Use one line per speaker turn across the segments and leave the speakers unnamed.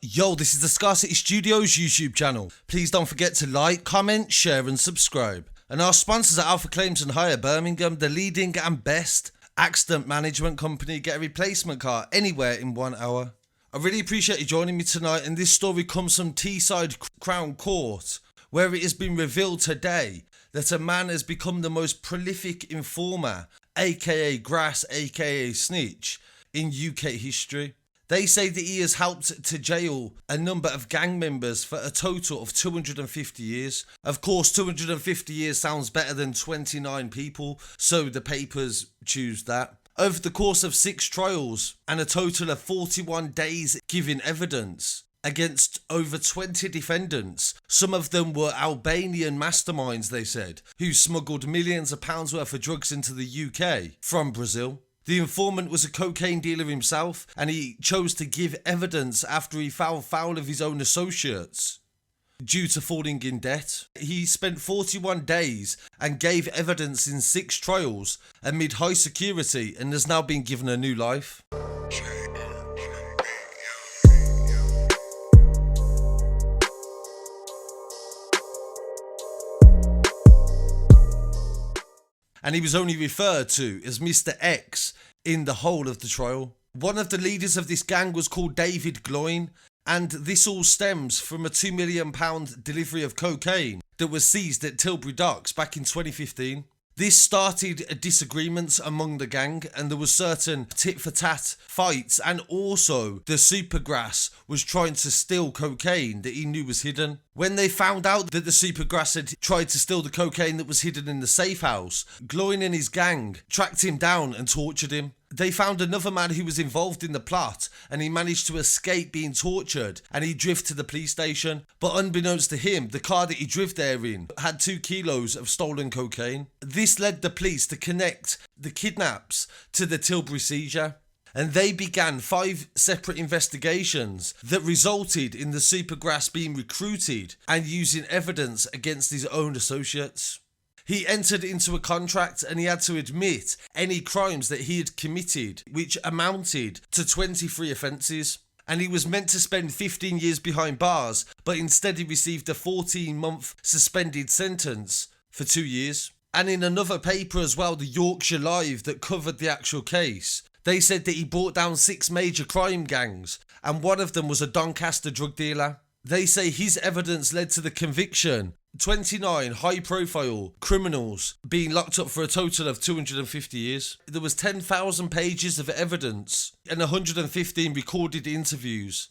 Yo, this is the Scarcity Studios YouTube channel. Please don't forget to like, comment, share and subscribe. And our sponsors are Alpha Claims and Hire Birmingham, the leading and best accident management company. Get a replacement car anywhere in 1 hour. I really appreciate you joining me tonight, and this story comes from Teesside Crown Court, where it has been revealed today that a man has become the most prolific informer, aka Grass, aka Snitch, in UK history. They say that he has helped to jail a number of gang members for a total of 250 years. Of course, 250 years sounds better than 29 people, so the papers choose that. Over the course of 6 trials and a total of 41 days giving evidence against over 20 defendants, some of them were Albanian masterminds, they said, who smuggled millions of pounds worth of drugs into the UK from Brazil. The informant was a cocaine dealer himself, and he chose to give evidence after he fell foul of his own associates due to falling in debt. He spent 41 days and gave evidence in 6 trials amid high security and has now been given a new life. And he was only referred to as Mr. X in the whole of the trial. One of the leaders of this gang was called David Gxng, and this all stems from a £2 million delivery of cocaine that was seized at Tilbury Docks back in 2015. This started disagreements among the gang, and there was certain tit-for-tat fights, and also the Supergrass was trying to steal cocaine that he knew was hidden. When they found out that the Supergrass had tried to steal the cocaine that was hidden in the safe house, Gxng and his gang tracked him down and tortured him. They found another man who was involved in the plot, and he managed to escape being tortured, and he drove to the police station. But unbeknownst to him, the car that he drove there in had 2 kilos of stolen cocaine. This led the police to connect the kidnaps to the Tilbury seizure, and they began 5 separate investigations that resulted in the Supergrass being recruited and using evidence against his own associates. He entered into a contract and he had to admit any crimes that he had committed, which amounted to 23 offences. And he was meant to spend 15 years behind bars, but instead he received a 14-month suspended sentence for 2 years. And in another paper as well, the Yorkshire Live, that covered the actual case, they said that he brought down 6 major crime gangs, and one of them was a Doncaster drug dealer. They say his evidence led to the conviction 29 high-profile criminals being locked up for a total of 250 years. There was 10,000 pages of evidence and 115 recorded interviews,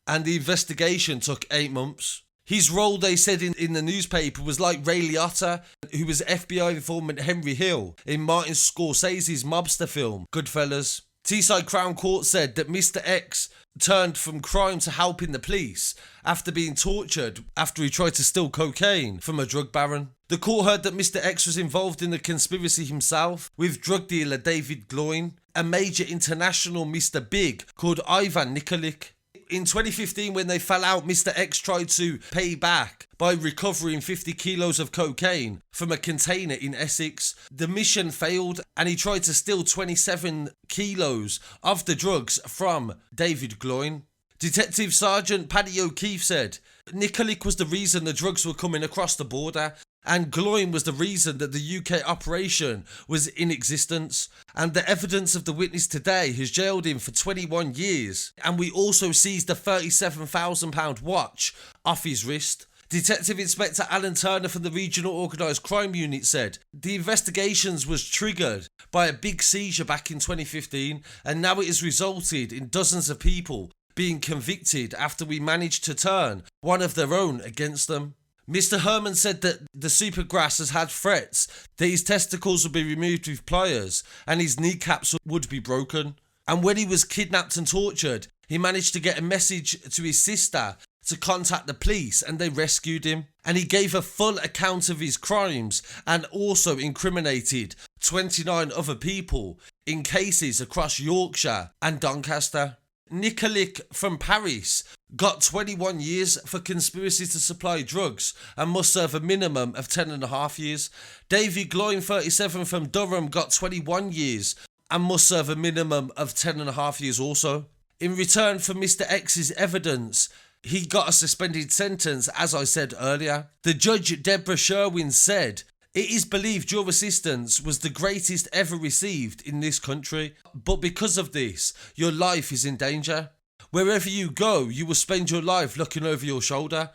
and the investigation took 8 months. His role, they said in the newspaper, was like Ray Liotta, who was FBI informant Henry Hill in Martin Scorsese's mobster film Goodfellas. Teesside Crown Court said that Mr. X turned from crime to helping the police after being tortured after he tried to steal cocaine from a drug baron. The court heard that Mr. X was involved in the conspiracy himself with drug dealer David Gxng, a major international Mr. Big called Ivan Nikolic. In 2015, when they fell out, Mr. X tried to pay back by recovering 50 kilos of cocaine from a container in Essex. The mission failed and he tried to steal 27 kilos of the drugs from David Gxng. Detective Sergeant Paddy O'Keefe said Nikolic was the reason the drugs were coming across the border, and Gxng was the reason that the UK operation was in existence. And the evidence of the witness today has jailed him for 21 years. And we also seized a £37,000 watch off his wrist. Detective Inspector Alan Turner from the Regional Organised Crime Unit said the investigations was triggered by a big seizure back in 2015, and now it has resulted in dozens of people being convicted after we managed to turn one of their own against them. Mr. Herman said that the Supergrass has had threats that his testicles would be removed with pliers and his kneecaps would be broken. And when he was kidnapped and tortured, he managed to get a message to his sister to contact the police, and they rescued him. And he gave a full account of his crimes and also incriminated 29 other people in cases across Yorkshire and Doncaster. Nikolic from Paris got 21 years for conspiracy to supply drugs and must serve a minimum of 10.5 years. David Gxng, 37, from Durham got 21 years and must serve a minimum of 10.5 years also. In return for Mr. X's evidence, he got a suspended sentence, as I said earlier. The judge, Deborah Sherwin, said, "It is believed your assistance was the greatest ever received in this country, but because of this, your life is in danger. Wherever you go, you will spend your life looking over your shoulder.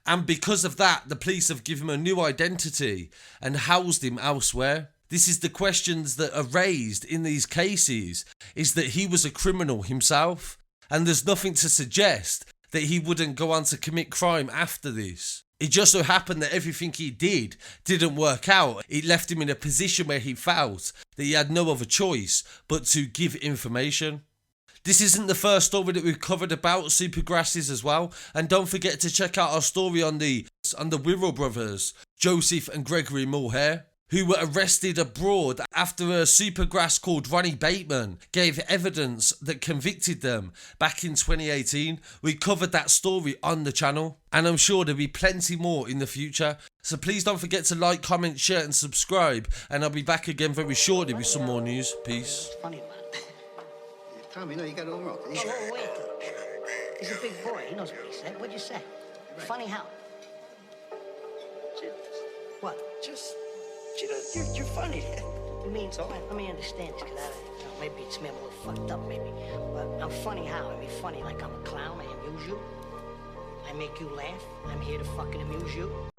And because of that, the police have given him a new identity and housed him elsewhere. This is the questions that are raised in these cases, is that he was a criminal himself, and there's nothing to suggest that he wouldn't go on to commit crime after this. It just so happened that everything he did didn't work out. It left him in a position where he felt that he had no other choice but to give information." This isn't the first story that we've covered about Supergrasses as well, and don't forget to check out our story on the Wirral brothers, Joseph and Gregory Mulhare, who were arrested abroad after a Supergrass called Ronnie Bateman gave evidence that convicted them back in 2018. We covered that story on the channel, and I'm sure there'll be plenty more in the future. So please don't forget to like, comment, share and subscribe, and I'll be back again very shortly with some more news. Peace.
It's funny, man.
Tom, you know you got it all wrong.
Oh, wait. He's a big boy. He knows what he said. What'd you say? Right. Funny how? What?
Just, you're funny.
You mean, so? Let me understand this, because maybe it's me, I'm a little fucked up, maybe. But I'm funny how? I mean, funny like I'm a clown, I amuse you. I make you laugh. I'm here to fucking amuse you.